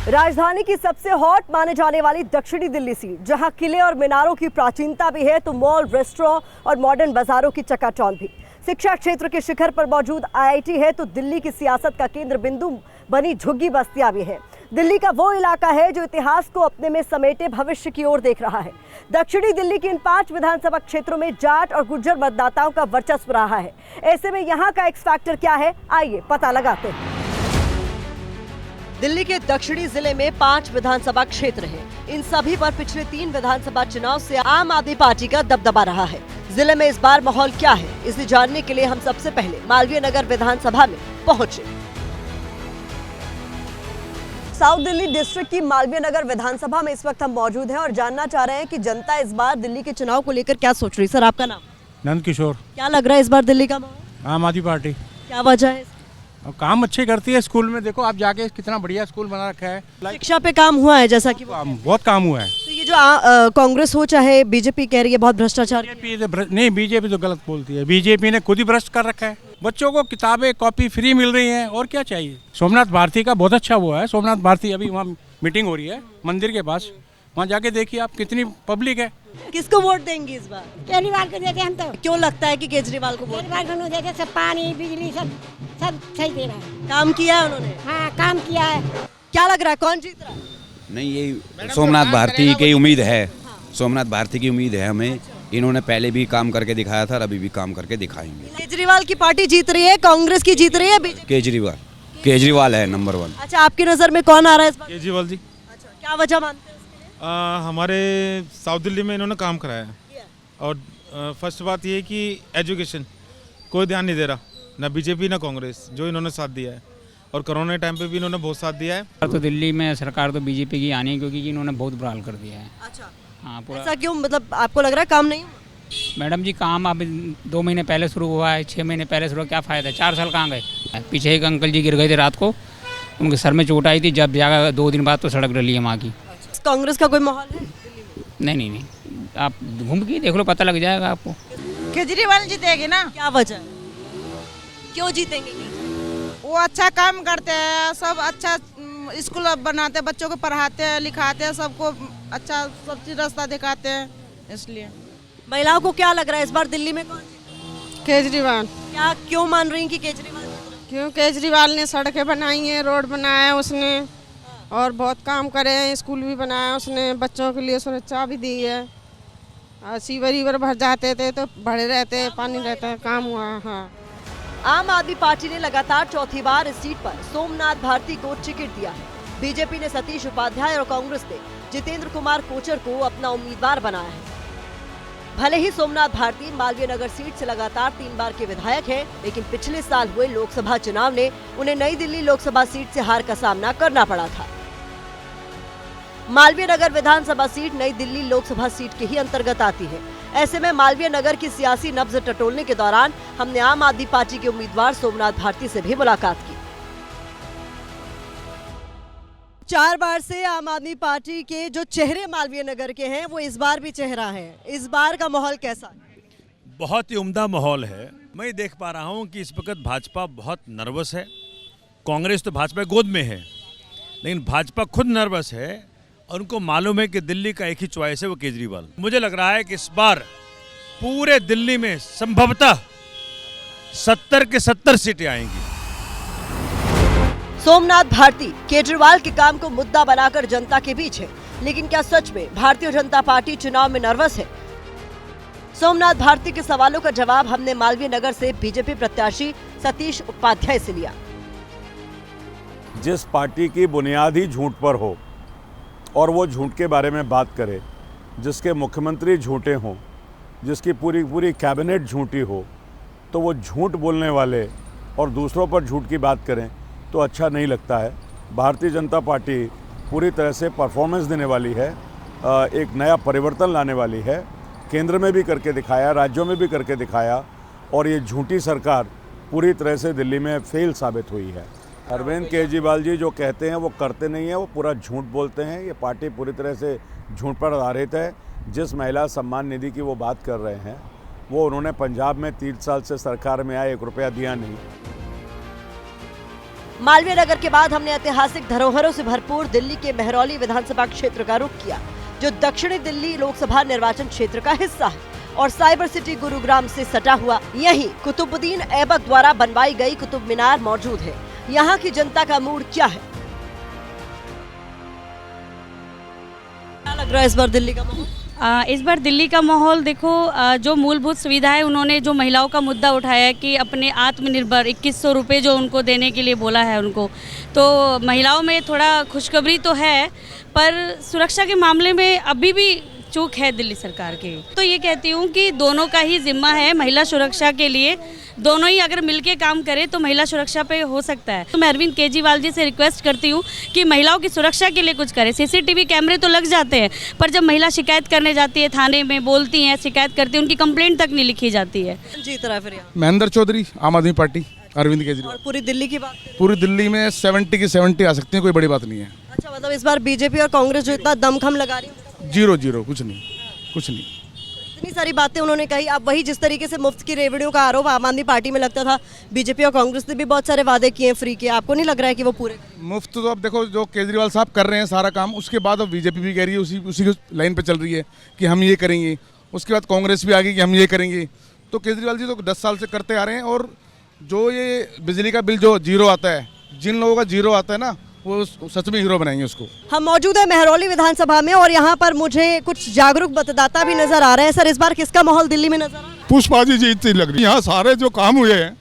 राजधानी की सबसे हॉट माने जाने वाली दक्षिणी दिल्ली सीट, जहां किले और मीनारों की प्राचीनता भी है तो मॉल, रेस्टोरेंट और मॉडर्न बाजारों की चकाचौंध भी। शिक्षा क्षेत्र के शिखर पर मौजूद आईआईटी है तो दिल्ली की सियासत का केंद्र बिंदु बनी झुग्गी बस्तियां भी है। दिल्ली का वो इलाका है जो इतिहास को अपने में समेटे भविष्य की ओर देख रहा है। दक्षिणी दिल्ली के इन 5 विधानसभा क्षेत्रों में जाट और गुर्जर मतदाताओं का वर्चस्व रहा है। ऐसे में यहाँ का एक्स फैक्टर क्या है, आइए पता लगाते हैं। दिल्ली के दक्षिणी जिले में 5 विधानसभा क्षेत्र हैं। इन सभी पर पिछले 3 विधानसभा चुनाव से आम आदमी पार्टी का दबदबा रहा है। जिले में इस बार माहौल क्या है, इसे जानने के लिए हम सबसे पहले मालवीय नगर विधानसभा में पहुंचे। साउथ दिल्ली डिस्ट्रिक्ट की मालवीय नगर विधानसभा में इस वक्त हम मौजूद हैं और जानना चाह रहे हैं कि जनता इस बार दिल्ली के चुनाव को लेकर क्या सोच रही है। सर, आपका नाम? नंद किशोर। क्या लग रहा है इस बार दिल्ली का माहौल? आम आदमी पार्टी। क्या वजह है? काम अच्छे करती है। स्कूल में देखो आप जाके, कितना बढ़िया स्कूल बना रखा है। शिक्षा पे काम हुआ है, जैसा कि बहुत काम हुआ है। तो ये जो कांग्रेस हो चाहे बीजेपी कह रही है बहुत भ्रष्टाचार। नहीं, बीजेपी तो गलत बोलती है। बीजेपी ने खुद ही भ्रष्ट कर रखा है। बच्चों को किताबें कॉपी फ्री मिल रही हैं, और क्या चाहिए। सोमनाथ भारती का बहुत अच्छा हुआ है। सोमनाथ भारती अभी वहाँ मीटिंग हो रही है मंदिर के पास, वहाँ जाके देखिए आप कितनी पब्लिक है। किसको वोट देंगे इस बार? केजरीवाल को देते हम तो। क्यों लगता है कि केजरीवाल को वोट? केजरीवाल को देते, सब पानी बिजली सब सही दे रहा है। काम किया है उन्होंने। हाँ, काम किया है। क्या लग रहा है, कौन जीत रहा है? नहीं, यही सोमनाथ भारती की उम्मीद है। सोमनाथ भारती की उम्मीद है हमें। इन्होंने पहले भी काम करके दिखाया था और अभी भी काम करके दिखाएंगे। केजरीवाल की पार्टी जीत रही है, कांग्रेस की जीत रही है, बीजेपी? केजरीवाल है नंबर 1। अच्छा, आपकी नजर में कौन आ रहा है इस बार? केजरीवाल जी। अच्छा, क्या वजह मानते हैं उसके लिए? हमारे साउथ दिल्ली में इन्होंने काम कराया है। और फर्स्ट बात ये है कि एजुकेशन कोई ध्यान नहीं दे रहा, ना बीजेपी ना कांग्रेस, जो इन्होंने साथ दिया है। और कोरोना के टाइम पे भी इन्होंने बहुत साथ दिया है। तो दिल्ली में सरकार तो बीजेपी की आनी है, क्योंकि इन्होंने बहुत बुरा हाल कर दिया है। अच्छा, हाँ पूरा। ऐसा क्यों? मतलब आपको लग रहा है काम नहीं हुआ? मैडम जी, काम अभी 2 महीने पहले शुरू हुआ है, 6 महीने पहले शुरू हुआ, क्या फ़ायदा? 4 साल कहाँ गए? पीछे एक अंकल जी गिर गए थे रात को, उनके सर में चोट आई थी, जब जाकर 2 दिन बाद तो सड़क डली है वहाँ की। कांग्रेस का कोई माहौल है दिल्ली में? नहीं, आप घूम के देख लो, पता लग जाएगा आपको। केजरीवाल जीतेगी ना। क्या वजह, क्यों जीतेंगे? वो अच्छा काम करते हैं, सब अच्छा स्कूल बनाते हैं, बच्चों को पढ़ाते हैं, लिखाते हैं, सबको अच्छा सब चीज रास्ता दिखाते हैं, इसलिए। महिलाओं को क्या लग रहा है इस बार दिल्ली में कौन जीतेगा? केजरीवाल। क्या क्यों मान रही हैं कि केजरीवाल? क्यों? केजरीवाल ने सड़कें बनाई हैं, रोड बनाया है उसने, और बहुत काम करे हैं, स्कूल भी बनाया है उसने, बच्चों के लिए सुरक्षा भी दी है। सीवर भर जाते थे तो भरे रहते, पानी रहता है, काम हुआ। हाँ, आम आदमी पार्टी ने लगातार चौथी बार इस सीट पर सोमनाथ भारती को टिकट दिया है। बीजेपी ने सतीश उपाध्याय और कांग्रेस ने जितेंद्र कुमार कोचर को अपना उम्मीदवार बनाया है। भले ही सोमनाथ भारती मालवीय नगर सीट से लगातार 3 बार के विधायक हैं, लेकिन पिछले साल हुए लोकसभा चुनाव ने उन्हें नई दिल्ली लोकसभा सीट से हार का सामना करना पड़ा था। मालवीय नगर विधानसभा सीट नई दिल्ली लोकसभा सीट के ही अंतर्गत आती है। ऐसे में मालवीय नगर की सियासी नब्ज टटोलने के दौरान हमने आम आदमी पार्टी के उम्मीदवार सोमनाथ भारती से भी मुलाकात की। 4 बार से आम आदमी पार्टी के जो चेहरे मालवीय नगर के हैं वो इस बार भी चेहरा है। इस बार का माहौल कैसा है? बहुत ही उम्दा माहौल है। मैं देख पा रहा हूं कि इस वक्त भाजपा बहुत नर्वस है। कांग्रेस तो भाजपा गोद में है, लेकिन भाजपा खुद नर्वस है और उनको मालूम है कि दिल्ली का एक ही चॉइस है, वो केजरीवाल। मुझे लग रहा है कि इस बार पूरे दिल्ली में संभवतः 70 के 70 सीटें आएंगी। सोमनाथ भारती केजरीवाल के काम को मुद्दा बनाकर जनता के बीच है, लेकिन क्या सच में भारतीय जनता पार्टी चुनाव में नर्वस है? सोमनाथ भारती के सवालों का जवाब हमने मालवीय नगर से बीजेपी प्रत्याशी सतीश उपाध्याय से लिया। जिस पार्टी की बुनियाद ही झूठ पर हो और वो झूठ के बारे में बात करे, जिसके मुख्यमंत्री झूठे हों, जिसकी पूरी कैबिनेट झूठी हो, तो वो झूठ बोलने वाले और दूसरों पर झूठ की बात करें तो अच्छा नहीं लगता है। भारतीय जनता पार्टी पूरी तरह से परफॉर्मेंस देने वाली है, एक नया परिवर्तन लाने वाली है। केंद्र में भी करके दिखाया, राज्यों में भी करके दिखाया, और ये झूठी सरकार पूरी तरह से दिल्ली में फेल साबित हुई है। अरविंद केजरीवाल जी जो कहते हैं वो करते नहीं हैं, वो पूरा झूठ बोलते हैं। ये पार्टी पूरी तरह से झूठ पर आधारित है। जिस महिला सम्मान निधि की वो बात कर रहे हैं, वो उन्होंने पंजाब में 3 साल से सरकार में आए 1 रुपया दिया नहीं। मालवीय नगर के बाद हमने ऐतिहासिक धरोहरों से भरपूर दिल्ली के मेहरौली विधानसभा क्षेत्र का रुख किया, जो दक्षिणी दिल्ली लोकसभा निर्वाचन क्षेत्र का हिस्सा है और साइबर सिटी गुरुग्राम से सटा हुआ। यहीं कुतुबुद्दीन ऐबक द्वारा बनवाई गई कुतुब मीनार मौजूद है। यहाँ की जनता का मूड क्या है? क्या लग रहा है इस बार दिल्ली का माहौल? इस बार दिल्ली का माहौल देखो, जो मूलभूत सुविधाएं उन्होंने जो महिलाओं का मुद्दा उठाया है कि अपने आत्मनिर्भर 2100 रुपये जो उनको देने के लिए बोला है उनको, तो महिलाओं में थोड़ा खुशखबरी तो है, पर सुरक्षा के मामले में अभी भी चूक है दिल्ली सरकार की। तो ये कहती हूँ कि दोनों का ही जिम्मा है महिला सुरक्षा के लिए, दोनों ही अगर मिलके काम करें तो महिला सुरक्षा पे हो सकता है। तो मैं अरविंद केजरीवाल जी से रिक्वेस्ट करती हूँ कि महिलाओं की सुरक्षा के लिए कुछ करें। सीसीटीवी कैमरे तो लग जाते हैं, पर जब महिला शिकायत करने जाती है थाने में, बोलती हैं, शिकायत करती है, उनकी कंप्लेंट तक नहीं लिखी जाती है। जीत रहा है फिर यहाँ महेंद्र चौधरी, आम आदमी पार्टी, अरविंद केजरीवाल। और पूरी दिल्ली की बात करें? पूरी दिल्ली में 70 की 70 आ सकती है, कोई बड़ी बात नहीं है। अच्छा, मतलब इस बार बीजेपी और कांग्रेस जो इतना दमखम लगा रही है? 0-0, कुछ नहीं। इतनी सारी बातें उन्होंने कही। अब वही जिस तरीके से मुफ्त की रेवड़ियों का आरोप आम आदमी पार्टी में लगता था, बीजेपी और कांग्रेस ने भी बहुत सारे वादे किए फ्री के, आपको नहीं लग रहा है कि वो पूरे? मुफ्त तो अब देखो जो केजरीवाल साहब कर रहे हैं सारा काम, उसके बाद अब बीजेपी भी कह रही है, उसी लाइन पे चल रही है कि हम ये करेंगे। उसके बाद कांग्रेस भी आ गई कि हम ये करेंगे। तो केजरीवाल जी तो 10 साल से करते आ रहे हैं। और जो ये बिजली का बिल जो 0 आता है, जिन लोगों का 0 आता है ना, वो सच में हीरो बनाएंगे उसको। हम मौजूद है मेहरौली विधानसभा में और यहाँ पर मुझे कुछ जागरूक मतदाता भी नजर आ रहे हैं। सर, इस बार किसका माहौल दिल्ली में नजर आ रहा है? पुष्पा जी जीतती लग रही है। यहाँ सारे जो काम हुए हैं,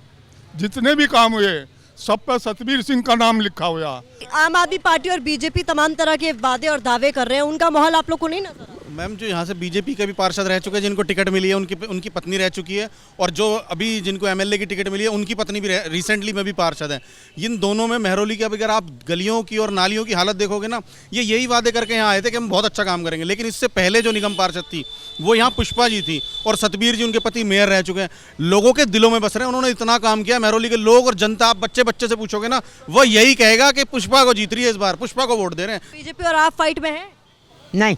जितने भी काम हुए, सब पर सतबीर सिंह का नाम लिखा हुआ। आम आदमी पार्टी और बीजेपी तमाम तरह के वादे और दावे कर रहे हैं, उनका माहौल आप लोग को नहीं नजर आ रहा? मैम, जो यहाँ से बीजेपी के भी पार्षद रह चुके हैं, जिनको टिकट मिली है, उनकी पत्नी रह चुकी है, और जो अभी जिनको एमएलए की टिकट मिली है, उनकी पत्नी भी रिसेंटली में भी पार्षद हैं। इन दोनों में मेहरौली की अगर आप गलियों की और नालियों की हालत देखोगे ना, ये यही वादे करके यहाँ आए थे कि हम बहुत अच्छा काम करेंगे। लेकिन इससे पहले जो निगम पार्षद थी वो यहाँ पुष्पा जी थी, और सतबीर जी उनके पति मेयर रह चुके हैं। लोगों के दिलों में बस रहे हैं, उन्होंने इतना काम किया। मेहरौली के लोग और जनता, आप बच्चे से पूछोगे ना, वो यही कहेगा कि पुष्पा को जीत रही है, इस बार पुष्पा को वोट दे रहे हैं। बीजेपी और आप फाइट में है? नहीं,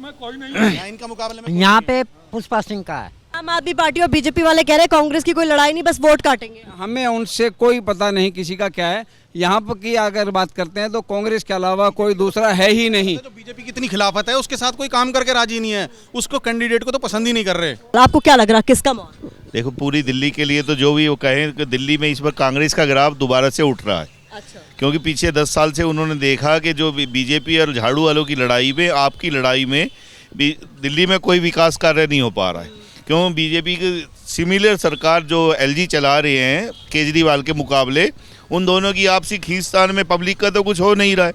में कोई नहीं है। इनका मुकाबले में यहाँ पे पुष्पा सिंह का है। आम आदमी पार्टी और बीजेपी वाले कह रहे हैं कांग्रेस की कोई लड़ाई नहीं, बस वोट काटेंगे। हमें उनसे कोई पता नहीं किसी का क्या है। यहाँ पर की अगर बात करते हैं तो कांग्रेस के अलावा कोई दूसरा है ही नहीं। जो बीजेपी की इतनी खिलाफत है, उसके साथ कोई काम करके राजी नहीं है, उसको कैंडिडेट को तो पसंद ही नहीं कर रहे। आपको क्या लग रहा है किसका माहौल? देखो, पूरी दिल्ली के लिए तो जो भी वो कहें कि दिल्ली में इस बार कांग्रेस का ग्राफ दोबारा से उठ रहा है। अच्छा। क्योंकि पीछे 10 साल से उन्होंने देखा कि जो बीजेपी और झाड़ू वालों की लड़ाई में, आपकी लड़ाई में दिल्ली में कोई विकास कार्य नहीं हो पा रहा है। क्यों? बीजेपी की सिमिलर सरकार जो एलजी चला रहे हैं केजरीवाल के मुकाबले, उन दोनों की आपसी खींचतान में पब्लिक का तो कुछ हो नहीं रहा है।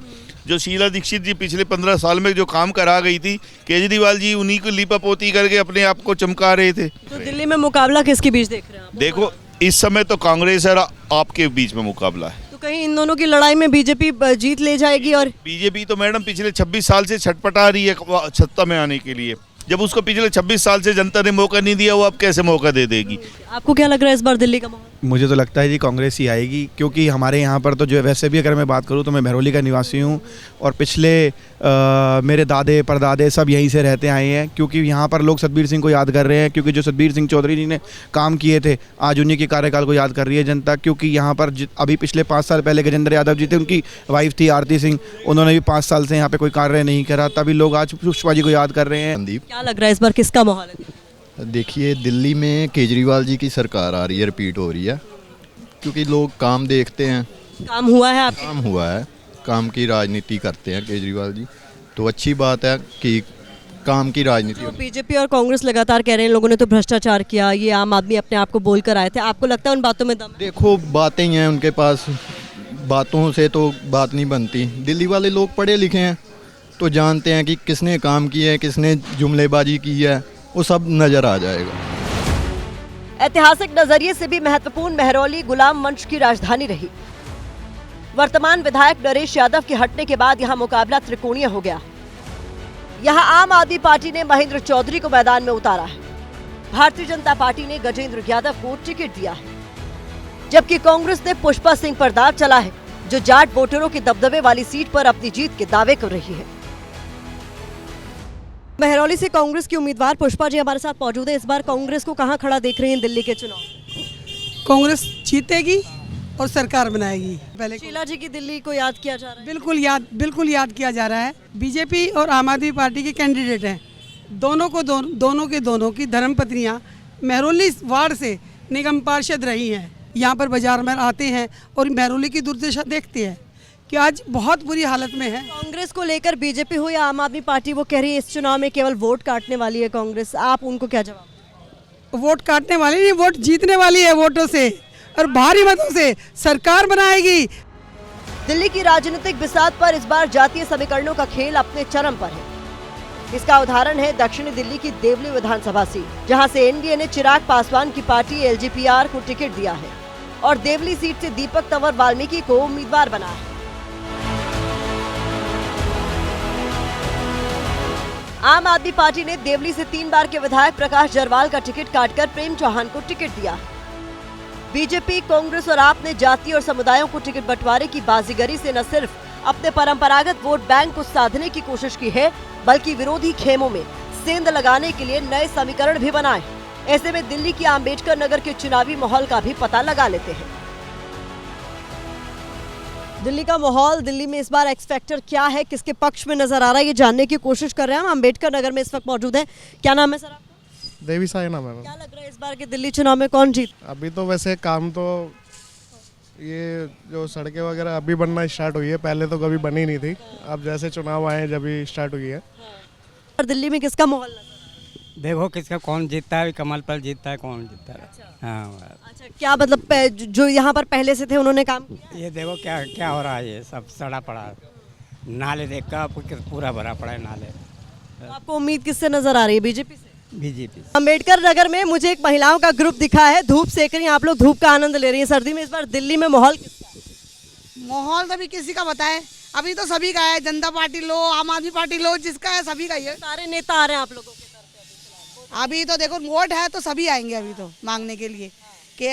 जो शीला दीक्षित जी पिछले 15 साल में जो काम करा गई थी, केजरीवाल जी उन्हीं को लीपापोती करके अपने आप को चमका रहे थे। तो दिल्ली में मुकाबला किसके बीच देख रहे हैं आप? देखो, इस समय तो कांग्रेस और आपके बीच में मुकाबला है। तो कहीं इन दोनों की लड़ाई में बीजेपी जीत ले जाएगी? और बीजेपी तो मैडम पिछले 26 साल से छटपटा रही है सत्ता में आने के लिए। जब उसको पिछले 26 साल से जनता ने मौका नहीं दिया, वो अब कैसे मौका दे देगी? आपको क्या लग रहा है इस बार दिल्ली का माहौल? मुझे तो लगता है जी कांग्रेस ही आएगी, क्योंकि हमारे यहाँ पर तो जो वैसे भी अगर मैं बात करूँ तो मैं मेहरौली का निवासी हूँ, और पिछले मेरे दादे परदादे सब यहीं से रहते आए हैं। क्योंकि यहाँ पर लोग सतबीर सिंह को याद कर रहे हैं, क्योंकि जो सतबीर सिंह चौधरी जी ने काम किए थे, आज उन्हीं के कार्यकाल को याद कर रही है जनता। क्योंकि यहाँ पर अभी पिछले 5 साल पहले गजेंद्र यादव जी थे, उनकी वाइफ थी आरती सिंह, उन्होंने भी 5 साल से यहाँ पर कोई कार्य नहीं करा, तभी लोग आज पुष्पा जी को याद कर रहे हैं। संदीप, क्या लग रहा है इस बार किसका माहौल है? देखिए, दिल्ली में केजरीवाल जी की सरकार आ रही है, रिपीट हो रही है, क्योंकि लोग काम देखते हैं। काम हुआ है आपके? काम हुआ है, काम की राजनीति करते हैं केजरीवाल जी, तो अच्छी बात है कि काम की राजनीति। तो बीजेपी और कांग्रेस लगातार कह रहे हैं लोगों ने तो भ्रष्टाचार किया, ये आम आदमी अपने आप को बोल कर आए थे, आपको लगता है उन बातों में दम है? देखो, बातें ही हैं उनके पास, बातों से तो बात नहीं बनती। दिल्ली वाले लोग पढ़े लिखे हैं, तो जानते हैं कि किसने काम किया है, किसने जुमलेबाजी की है, वो सब नज़र आ जाएगा। ऐतिहासिक नजरिए से भी महत्वपूर्ण मेहरौली गुलाम वंश की राजधानी रही। वर्तमान विधायक नरेश यादव के हटने के बाद यहां मुकाबला त्रिकोणीय हो गया। यहां आम आदमी पार्टी ने महेंद्र चौधरी को मैदान में उतारा है, भारतीय जनता पार्टी ने गजेंद्र यादव को टिकट दिया है, जबकि कांग्रेस ने पुष्पा सिंह पर दाव चला है, जो जाट वोटरों के दबदबे वाली सीट पर अपनी जीत के दावे कर रही है। मेहरौली से कांग्रेस की उम्मीदवार पुष्पा जी हमारे साथ मौजूद है। इस बार कांग्रेस को कहां खड़ा देख रही हैं दिल्ली के चुनाव? कांग्रेस जीतेगी और सरकार बनाएगी। पहले शीला जी की दिल्ली को याद किया जा रहा है। बिल्कुल याद किया जा रहा है। बीजेपी और आम आदमी पार्टी के कैंडिडेट हैं। दोनों की धर्मपत्नियां महरौली वार्ड से निगम पार्षद रही हैं। यहाँ पर बाजार में आते हैं और महरौली की दुर्दशा देखते हैं कि आज बहुत बुरी हालत में है। कांग्रेस को लेकर बीजेपी हो या आम आदमी पार्टी, वो कह रही है इस चुनाव में केवल वोट काटने वाली है कांग्रेस। आप उनको क्या जवाब? वोट काटने वाली नहीं, वोट जीतने वाली है वोटों से और भारी मतों से सरकार बनाएगी। दिल्ली की राजनीतिक बिसात पर इस बार जातीय समीकरणों का खेल अपने चरम पर है। इसका उदाहरण है दक्षिणी दिल्ली की देवली विधानसभा सीट, जहां से एनडीए ने चिराग पासवान की पार्टी एलजेपीआर को टिकट दिया है और देवली सीट से दीपक तंवर वाल्मीकि को उम्मीदवार बना है। आम आदमी पार्टी ने देवली से 3 बार के विधायक प्रकाश जरवाल का टिकट काटकर प्रेम चौहान को टिकट दिया है। बीजेपी, कांग्रेस और आप ने जाति और समुदायों को टिकट बंटवारे की बाजीगरी से न सिर्फ अपने परंपरागत वोट बैंक को साधने की कोशिश की है, बल्कि विरोधी खेमों में सेंध लगाने के लिए नए समीकरण भी बनाए। ऐसे में दिल्ली की अंबेडकर नगर के चुनावी माहौल का भी पता लगा लेते हैं। दिल्ली का माहौल, दिल्ली में इस बार एक्स फैक्टर क्या है, किसके पक्ष में नजर आ रहा है, ये जानने की कोशिश कर रहे हैं हम। अंबेडकर नगर में इस वक्त मौजूद है। क्या नाम है सर आपका? देवी साई नाम है। क्या लग रहा है इस बार के दिल्ली चुनाव में कौन जीत? अभी तो वैसे काम तो ये जो सड़कें वगैरह अभी बनना स्टार्ट हुई है, पहले तो कभी बनी नहीं थी। अब जैसे चुनाव आए जब भी स्टार्ट हुई है। और दिल्ली में किसका माहौल? देखो किसका कौन जीतता है, कमल पर जीतता है, कौन जीतता है। हाँ अच्छा, क्या मतलब जो यहाँ पर पहले से थे उन्होंने काम किया? ये देखो क्या क्या हो रहा है, ये सब सड़ा पड़ा है। नाले देख कर पूरा भरा पड़ा है नाले। तो आपको उम्मीद किससे नजर आ रही है? बीजेपी से? बीजेपी। अंबेडकर नगर में मुझे एक महिलाओं का ग्रुप दिखा है, धूप सेक रही हैं। आप लोग धूप का आनंद ले रही हैं सर्दी में। इस बार दिल्ली में माहौल किसका? माहौल तो अभी किसी का बताए, अभी तो सभी का है। जनता पार्टी लो, आम आदमी पार्टी लो, जिसका है सभी का ही है। सारे नेता आ रहे हैं आप लोगों के तरफ? अभी तो देखो वोट है तो सभी आएंगे अभी तो मांगने के लिए कि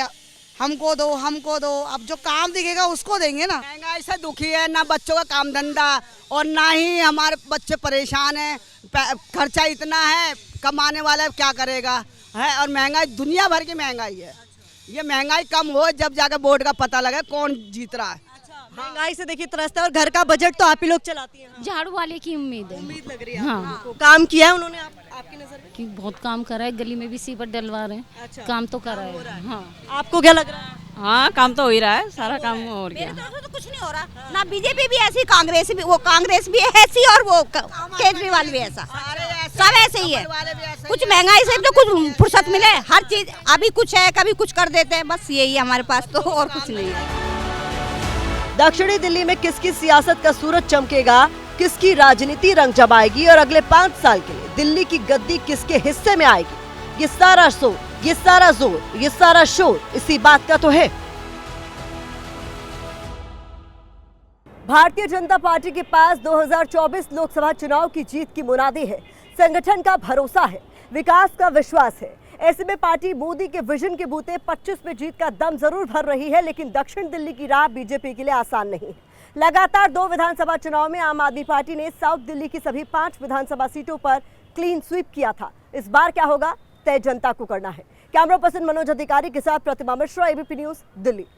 हमको दो, हमको दो। अब जो काम दिखेगा उसको देंगे ना। महंगाई से दुखी है, ना बच्चों का काम धंधा और ना ही हमारे बच्चे परेशान हैं। खर्चा इतना है, कमाने वाला क्या करेगा है। और महंगाई दुनिया भर की महंगाई है। ये महंगाई कम हो जब जाकर वोट का पता लगे कौन जीत रहा है। महंगाई से देखिए त्रस्त है। और घर का बजट तो आप ही लोग चलाती हैं। झाड़ू वाले की उम्मीद है। उम्मीद लग रही है हाँ। आपको। काम किया है उन्होंने आपकी नजर में? कि बहुत काम करा है, गली में भी सीवर डलवा रहे हैं। अच्छा। काम तो करा है। हाँ। आपको क्या लग रहा है? हाँ, काम तो हो ही रहा है, सारा काम और क्या। तो कुछ नहीं हो रहा ना। बीजेपी भी ऐसी, कांग्रेस भी, वो कांग्रेस भी ऐसी और वो केजरीवाल भी ऐसा, सब ऐसे ही है। कुछ महंगाई से तो कुछ फुर्सत मिले, हर चीज अभी कुछ है कभी कुछ कर देते हैं, बस यही है हमारे पास तो और कुछ नहीं है। दक्षिणी दिल्ली में किसकी सियासत का सूरज चमकेगा, किसकी राजनीति रंग जमाएगी और अगले 5 साल के लिए दिल्ली की गद्दी किसके हिस्से में आएगी, ये सारा शोर, ये सारा जोर, ये सारा शोर इसी बात का तो है। भारतीय जनता पार्टी के पास 2024 लोकसभा चुनाव की जीत की मुनादी है, संगठन का भरोसा है, विकास का विश्वास है। ऐसे में पार्टी मोदी के विजन के बूते 25 में जीत का दम जरूर भर रही है, लेकिन दक्षिण दिल्ली की राह बीजेपी के लिए आसान नहीं है। लगातार 2 विधानसभा चुनाव में आम आदमी पार्टी ने साउथ दिल्ली की सभी 5 विधानसभा सीटों पर क्लीन स्वीप किया था। इस बार क्या होगा, तय जनता को करना है। कैमरा पर्सन मनोज अधिकारी के साथ प्रतिमा मिश्रा, एबीपी न्यूज, दिल्ली।